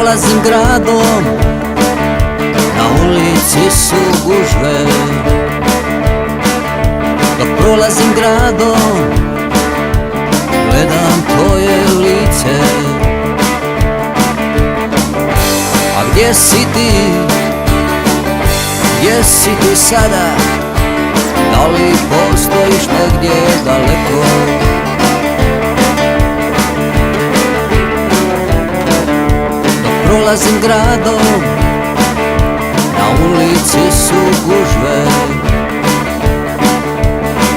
prolazim gradom, na ulici su gužve. Dok prolazim gradom, gledam tvoje lice. A gdje si ti, gdje si ti sada? Da li postojiš negdje daleko? Prolazim gradom, na ulici su gužve.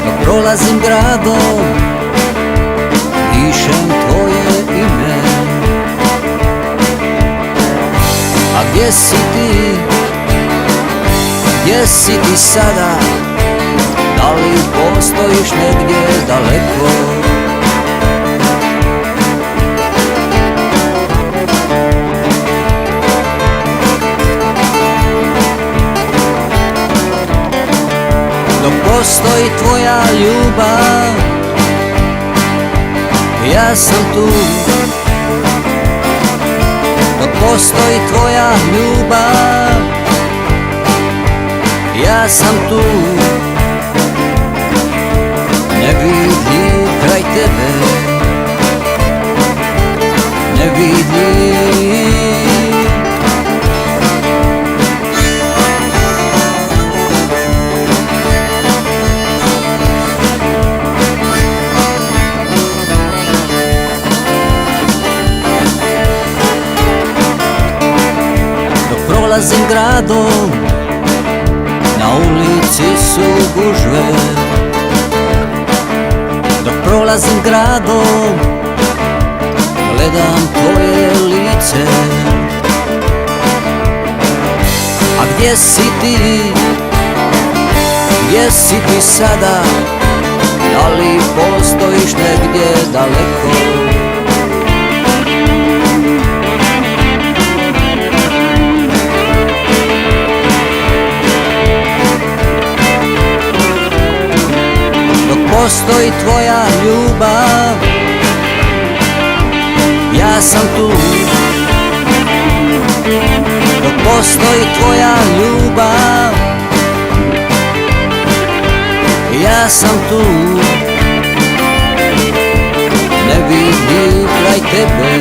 Dok prolazim gradom, pišem tvoje ime. A gdje si ti, gdje si ti sada? Da li postojiš negdje daleko? Postoji tvoja ljubav, ja sam tu. Dok postoji tvoja ljubav, ja sam tu. Ne vidim kraj tebe, ne vidim. Prolazim gradom, na ulici su gužve. Dok prolazim gradom, gledam tvoje lice. A gdje si ti, gdje si ti sada? Da li postojiš negdje daleko? Postoji tvoja ljubav, ja sam tu. Dok postoji tvoja ljubav, ja sam tu. Ne vidim kraj tebe,